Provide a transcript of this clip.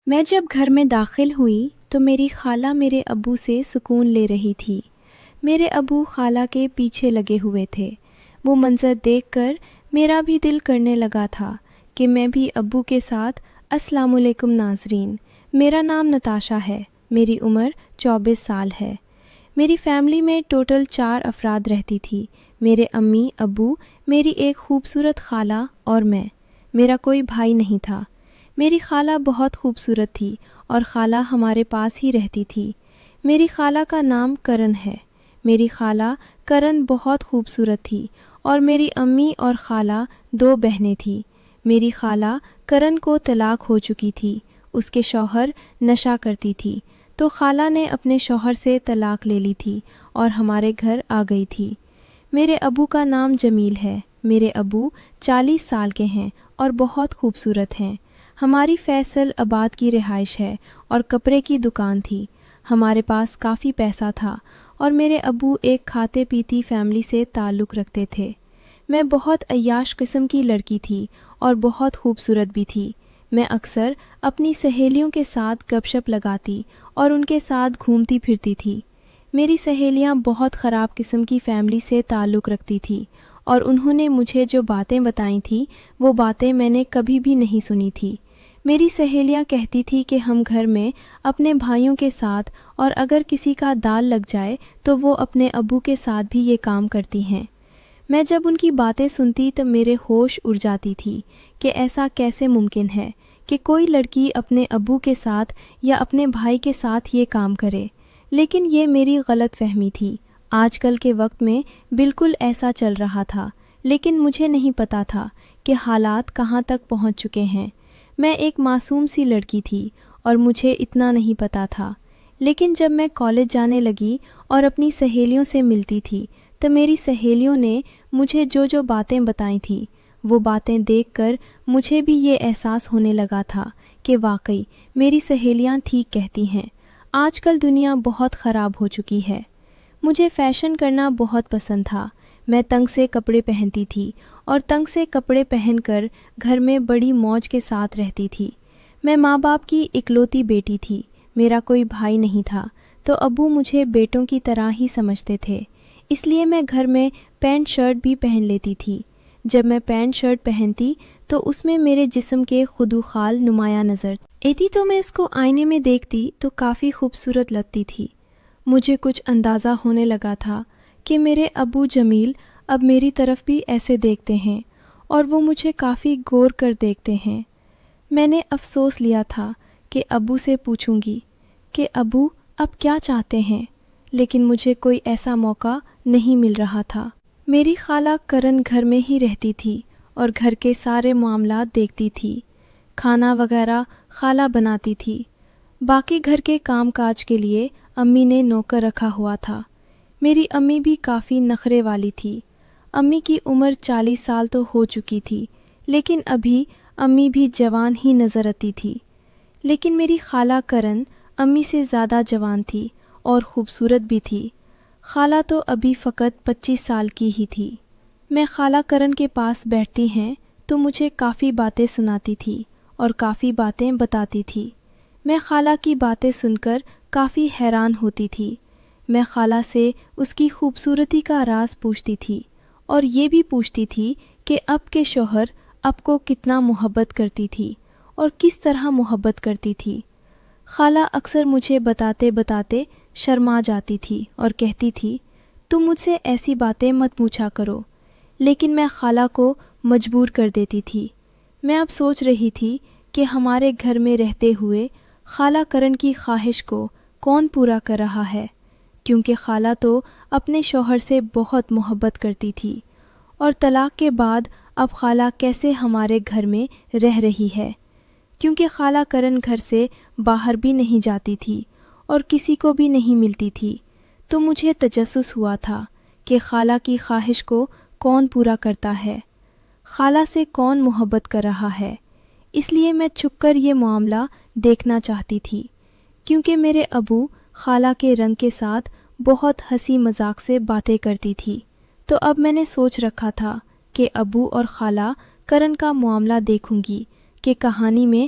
میں جب گھر میں داخل ہوئی تو میری خالہ میرے ابو سے سکون لے رہی تھی۔ میرے ابو خالہ کے پیچھے لگے ہوئے تھے۔ وہ منظر دیکھ کر میرا بھی دل کرنے لگا تھا کہ میں بھی ابو کے ساتھ السلام علیکم ناظرین، میرا نام نتاشا ہے، میری عمر 24 سال ہے۔ میری فیملی میں ٹوٹل 4 افراد رہتی تھی، میرے امی ابو، میری ایک خوبصورت خالہ اور میں۔ میرا کوئی بھائی نہیں تھا۔ میری خالہ بہت خوبصورت تھی اور خالہ ہمارے پاس ہی رہتی تھی۔ میری خالہ کا نام کرن ہے۔ میری خالہ کرن بہت خوبصورت تھی اور میری امی اور خالہ 2 بہنیں تھیں۔ میری خالہ کرن کو طلاق ہو چکی تھی، اس کے شوہر نشہ کرتی تھی، تو خالہ نے اپنے شوہر سے طلاق لے لی تھی اور ہمارے گھر آ گئی تھی۔ میرے ابو کا نام جمیل ہے۔ میرے ابو 40 سال کے ہیں اور بہت خوبصورت ہیں۔ ہماری فیصل آباد کی رہائش ہے اور کپڑے کی دکان تھی۔ ہمارے پاس کافی پیسہ تھا اور میرے ابو ایک کھاتے پیتی فیملی سے تعلق رکھتے تھے۔ میں بہت عیاش قسم کی لڑکی تھی اور بہت خوبصورت بھی تھی۔ میں اکثر اپنی سہیلیوں کے ساتھ گپ شپ لگاتی اور ان کے ساتھ گھومتی پھرتی تھی۔ میری سہیلیاں بہت خراب قسم کی فیملی سے تعلق رکھتی تھی اور انہوں نے مجھے جو باتیں بتائی تھیں وہ باتیں میں نے کبھی بھی نہیں سنی تھی۔ میری سہیلیاں کہتی تھی کہ ہم گھر میں اپنے بھائیوں کے ساتھ اور اگر کسی کا دال لگ جائے تو وہ اپنے ابو کے ساتھ بھی یہ کام کرتی ہیں۔ میں جب ان کی باتیں سنتی تو میرے ہوش اڑ جاتی تھی کہ ایسا کیسے ممکن ہے کہ کوئی لڑکی اپنے ابو کے ساتھ یا اپنے بھائی کے ساتھ یہ کام کرے، لیکن یہ میری غلط فہمی تھی۔ آج کل کے وقت میں بالکل ایسا چل رہا تھا، لیکن مجھے نہیں پتا تھا کہ حالات کہاں تک پہنچ چکے ہیں۔ میں ایک معصوم سی لڑکی تھی اور مجھے اتنا نہیں پتا تھا، لیکن جب میں کالج جانے لگی اور اپنی سہیلیوں سے ملتی تھی تو میری سہیلیوں نے مجھے جو باتیں بتائی تھیں وہ باتیں دیکھ کر مجھے بھی یہ احساس ہونے لگا تھا کہ واقعی میری سہیلیاں ٹھیک کہتی ہیں، آج کل دنیا بہت خراب ہو چکی ہے۔ مجھے فیشن کرنا بہت پسند تھا۔ میں تنگ سے کپڑے پہنتی تھی اور تنگ سے کپڑے پہن کر گھر میں بڑی موج کے ساتھ رہتی تھی۔ میں ماں باپ کی اکلوتی بیٹی تھی، میرا کوئی بھائی نہیں تھا، تو ابو مجھے بیٹوں کی طرح ہی سمجھتے تھے، اس لیے میں گھر میں پینٹ شرٹ بھی پہن لیتی تھی۔ جب میں پینٹ شرٹ پہنتی تو اس میں میرے جسم کے خدوخال نمایاں نظر آتی، تو میں اس کو آئینے میں دیکھتی تو کافی خوبصورت لگتی تھی۔ مجھے کچھ اندازہ ہونے لگا تھا کہ میرے ابو جمیل اب میری طرف بھی ایسے دیکھتے ہیں اور وہ مجھے کافی غور کر دیکھتے ہیں۔ میں نے افسوس لیا تھا کہ ابو سے پوچھوں گی کہ ابو اب کیا چاہتے ہیں، لیکن مجھے کوئی ایسا موقع نہیں مل رہا تھا۔ میری خالہ کرن گھر میں ہی رہتی تھی اور گھر کے سارے معاملات دیکھتی تھی۔ کھانا وغیرہ خالہ بناتی تھی، باقی گھر کے کام کاج کے لیے امی نے نوکر رکھا ہوا تھا۔ میری امی بھی کافی نخرے والی تھی۔ امی کی عمر 40 سال تو ہو چکی تھی، لیکن ابھی امی بھی جوان ہی نظر آتی تھی۔ لیکن میری خالہ کرن امی سے زیادہ جوان تھی اور خوبصورت بھی تھی۔ خالہ تو ابھی فقط 25 سال کی ہی تھی۔ میں خالہ کرن کے پاس بیٹھتی ہیں تو مجھے کافی باتیں سناتی تھی اور کافی باتیں بتاتی تھی۔ میں خالہ کی باتیں سن کر کافی حیران ہوتی تھی۔ میں خالہ سے اس کی خوبصورتی کا راز پوچھتی تھی اور یہ بھی پوچھتی تھی کہ اب کے شوہر اب کو کتنا محبت کرتی تھی اور کس طرح محبت کرتی تھی۔ خالہ اکثر مجھے بتاتے بتاتے شرما جاتی تھی اور کہتی تھی تم مجھ سے ایسی باتیں مت پوچھا کرو، لیکن میں خالہ کو مجبور کر دیتی تھی۔ میں اب سوچ رہی تھی کہ ہمارے گھر میں رہتے ہوئے خالہ کرن کی خواہش کو کون پورا کر رہا ہے، کیونکہ خالہ تو اپنے شوہر سے بہت محبت کرتی تھی، اور طلاق کے بعد اب خالہ کیسے ہمارے گھر میں رہ رہی ہے، کیونکہ خالہ کرن گھر سے باہر بھی نہیں جاتی تھی اور کسی کو بھی نہیں ملتی تھی۔ تو مجھے تجسس ہوا تھا کہ خالہ کی خواہش کو کون پورا کرتا ہے، خالہ سے کون محبت کر رہا ہے۔ اس لیے میں چھپ کر یہ معاملہ دیکھنا چاہتی تھی، کیونکہ میرے ابو خالہ کے رنگ کے ساتھ بہت ہنسی مذاق سے باتیں کرتی تھی۔ تو اب میں نے سوچ رکھا تھا کہ ابو اور خالہ کرن کا معاملہ دیکھوں گی کہ کہانی میں